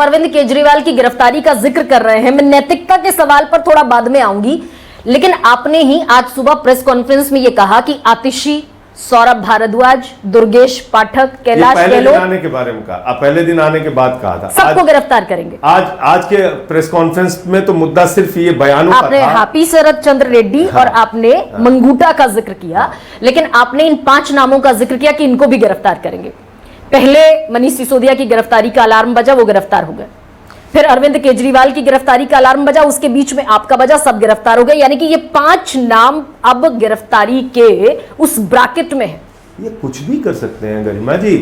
अरविंद केजरीवाल की गिरफ्तारी का जिक्र कर रहे हैं, मैं नैतिकता के सवाल पर थोड़ा बाद में आऊंगी, लेकिन आपने ही आज सुबह प्रेस कॉन्फ्रेंस में यह कहा कि आतिशी, सौरभ भारद्वाज, दुर्गेश पाठक, कैलाश गहलोत आने के बारे में कहा, पहले दिन आने के बाद कहा था सबको गिरफ्तार करेंगे। आज के प्रेस कॉन्फ्रेंस में तो मुद्दा सिर्फ ये बयानों आपने का था। हापी शरद चंद्र रेड्डी और आपने मंगूटा का जिक्र किया, लेकिन आपने इन 5 नामों का जिक्र किया कि इनको भी गिरफ्तार करेंगे। पहले मनीष सिसोदिया की गिरफ्तारी का अलार्म बजा, वो गिरफ्तार हो गए। फिर अरविंद केजरीवाल की गिरफ्तारी का अलार्म बजा, उसके बीच में आपका बजा, सब गिरफ्तार हो गए। यानी कि ये 5 नाम अब गिरफ्तारी के उस ब्रैकेट में है। ये कुछ भी कर सकते हैं गरिमा जी।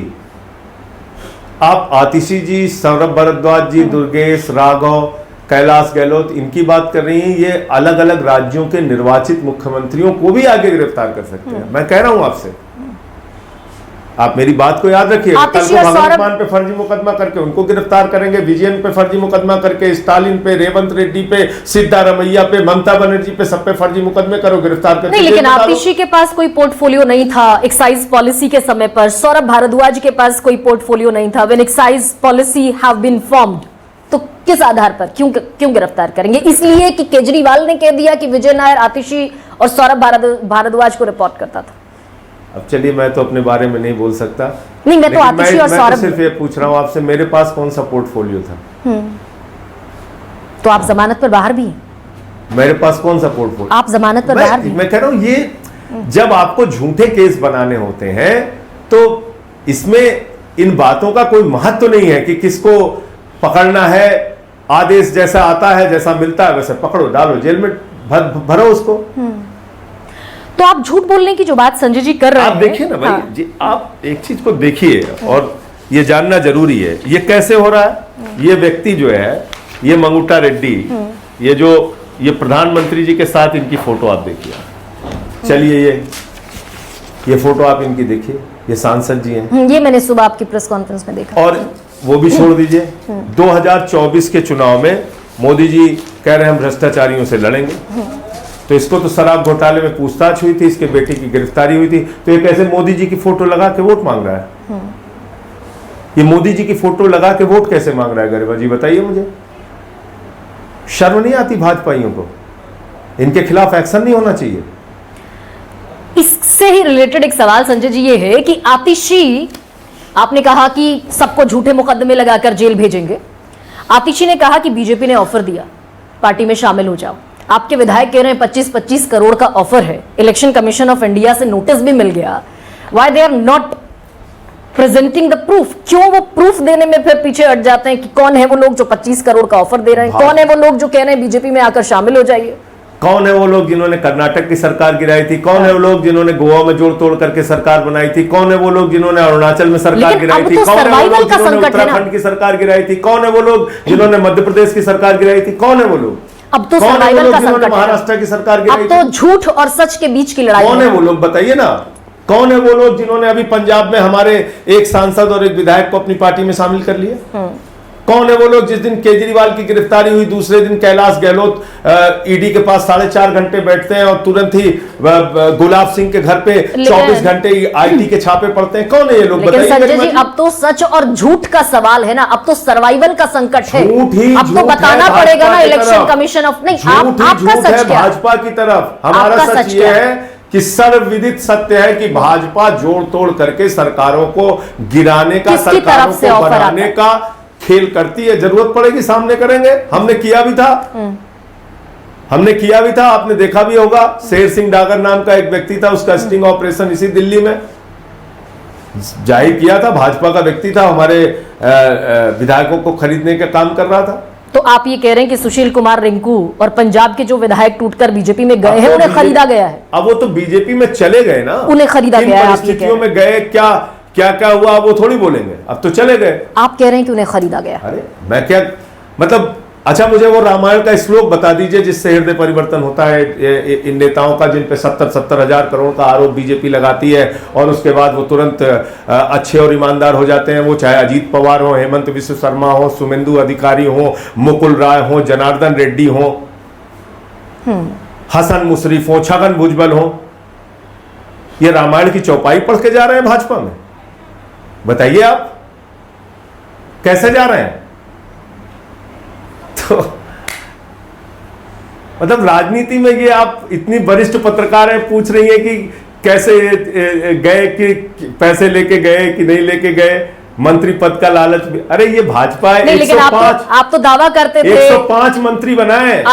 आप आतिशी जी, सौरभ भारद्वाज जी, दुर्गेश, राघव, कैलाश गहलोत, इनकी बात कर रही हैं। ये अलग अलग राज्यों के निर्वाचित मुख्यमंत्रियों को भी आगे गिरफ्तार कर सकते हैं। मैं कह रहा हूं आपसे, आप मेरी बात को याद रखिए। कल को भगवंत मान पे फर्जी मुकदमा करके उनको गिरफ्तार करेंगे, विजयन पे फर्जी मुकदमा करके, स्टालिन पे, रेवंत रेड्डी पे, सिद्धारमैया पे, ममता बनर्जी पे, सब पे फर्जी मुकदमे करो, गिरफ्तार करके। नहीं, लेकिन आतिशी के पास कोई पोर्टफोलियो नहीं था एक्साइज पॉलिसी के समय पर। सौरभ भारद्वाज के पास कोई पोर्टफोलियो नहीं था when excise policy have been formed. तो किस आधार पर क्यों गिरफ्तार करेंगे? इसलिए कि केजरीवाल ने कह दिया कि विजय नायर आतिशी और सौरभ भारद्वाज को रिपोर्ट करता था। अब चलिए, मैं तो अपने बारे में नहीं बोल सकता। नहीं, मैं तो आतिशी और सौरभ तो सिर्फ ये पूछ रहा हूं आपसे, मेरे पास कौन सा पोर्टफोलियो था? तो आप जमानत पर बाहर भी हैं। मेरे पास कौन सा पोर्टफोलियो? आप जमानत पर बाहर भी। मैं कह रहा हूं, ये जब आपको झूठे केस बनाने होते हैं तो इसमें इन बातों का कोई महत्व नहीं है कि किसको पकड़ना है। आदेश जैसा आता है, जैसा मिलता है वैसे पकड़ो, डालो जेल में, भरो उसको। तो आप झूठ बोलने की जो बात संजय जी कर रहे हैं, आप देखिए ना भाई जी, आप एक चीज को देखिए और ये जानना जरूरी है ये कैसे हो रहा है। ये व्यक्ति जो है, ये मंगूटा रेड्डी, ये प्रधानमंत्री जी के साथ इनकी फोटो आप देखिए। चलिए, ये फोटो आप इनकी देखिए, ये सांसद जी हैं। ये मैंने सुबह आपकी प्रेस कॉन्फ्रेंस में देखा। और वो भी छोड़ दीजिए, 2024 के चुनाव में मोदी जी कह रहे हैं हम भ्रष्टाचारियों से लड़ेंगे। तो इसको तो शराब घोटाले में पूछताछ हुई थी, इसके बेटे की गिरफ्तारी हुई थी, तो ये कैसे मोदी जी की फोटो लगा के वोट मांग रहा है? ये मोदी जी की फोटो लगा के वोट कैसे मांग रहा है गरिमा जी, बताइए मुझे। शर्म नहीं आती भाजपाइयों को? इनके खिलाफ एक्शन नहीं होना चाहिए? इससे ही रिलेटेड एक सवाल संजय जी ये है कि आतिशी, आपने कहा कि सबको झूठे मुकदमे लगाकर जेल भेजेंगे। आतिशी ने कहा कि बीजेपी ने ऑफर दिया, पार्टी में शामिल हो जाओ। आपके विधायक कह रहे हैं 25-25 करोड़ का ऑफर है, इलेक्शन कमीशन ऑफ इंडिया से नोटिस भी मिल गया। Why they are not presenting the proof? क्यों वो प्रूफ देने में फिर पीछे हट जाते हैं कि कौन है वो लोग जो 25 करोड़ का ऑफर दे रहे हैं? कौन है वो लोग जो कह रहे हैं बीजेपी में आकर शामिल हो जाइए? कौन है वो लोग जिन्होंने कर्नाटक की सरकार गिराई थी? कौन है वो लोग जिन्होंने गोवा में जोड़ तोड़ करके सरकार बनाई थी? कौन है वो लोग जिन्होंने अरुणाचल में सरकार गिराई थी? कौन है वो लोग जिन्होंने उत्तराखंड की सरकार गिराई थी? कौन है वो लोग जिन्होंने मध्य प्रदेश की सरकार गिराई थी? कौन है वो लोग? अब तो सर्वाइवल का संकट है। महाराष्ट्र की सरकार गिराई थी। अब तो झूठ और सच के बीच की लड़ाई। कौन है वो लोग, बताइए ना। कौन है वो लोग जिन्होंने अभी पंजाब में हमारे एक सांसद और एक विधायक को अपनी पार्टी में शामिल कर लिया? कौन है वो लोग जिस दिन केजरीवाल की गिरफ्तारी हुई दूसरे दिन कैलाश गहलोत ईडी के पास 4.5 घंटे बैठते हैं और तुरंत ही गुलाब सिंह के घर पे 24 घंटे आईटी के छापे पड़ते हैं? कौन है ये लोग, बताइए संजय जी। अब तो सच और झूठ का सवाल है ना, अब तो सर्वाइवल का संकट है। अब तो बताना पड़ेगा ना इलेक्शन कमीशन ऑफ। नहीं, आपका सच क्या? भाजपा की तरफ हमारा सच ये है कि सर्वविदित सत्य है कि भाजपा जोड़ तोड़ करके सरकारों को गिराने का, सरकारों को बनाने का खेल करती है। जरूरत पड़ेगी सामने करेंगे। हमने किया भी था, आपने देखा भी होगा। शेर सिंह डागर नाम का एक व्यक्ति था, उसका स्टिंग ऑपरेशन इसी दिल्ली में जाहिर किया था। भाजपा का व्यक्ति था, हमारे विधायकों को खरीदने का काम कर रहा था। तो आप ये कह रहे हैं कि सुशील कुमार रिंकू और पंजाब के जो विधायक टूटकर बीजेपी में गए हैं उन्हें खरीदा गया है? अब वो तो बीजेपी में चले गए ना, उन्हें खरीदा गया है। परिस्थितियों में गए, क्या हुआ वो थोड़ी बोलेंगे। अब तो चले गए। आप कह रहे हैं कि उन्हें खरीदा गया। अरे मैं क्या, मतलब अच्छा, मुझे वो रामायण का श्लोक बता दीजिए जिससे हृदय परिवर्तन होता है इन नेताओं का, जिन पे 70-70 हजार करोड़ का आरोप बीजेपी लगाती है और उसके बाद वो तुरंत अच्छे और ईमानदार हो जाते हैं। वो चाहे अजीत पवार हो, हेमंत विश्व शर्मा हो, सुमेंदु अधिकारी हो, मुकुल राय हो, जनार्दन रेड्डी हो, हसन मुशरीफ हो, छगन भुजबल हो। ये रामायण की चौपाई पढ़ के जा रहे हैं भाजपा में? बताइए आप कैसे जा रहे हैं? मतलब राजनीति में ये आप इतनी वरिष्ठ पत्रकार है, पूछ रही है कि कैसे गए, कि पैसे लेके गए कि नहीं लेके गए, मंत्री पद का लालच भी। अरे ये भाजपा है, नहीं, लेकिन 105 आप तो दावा करते थे 105 मंत्री बनाए।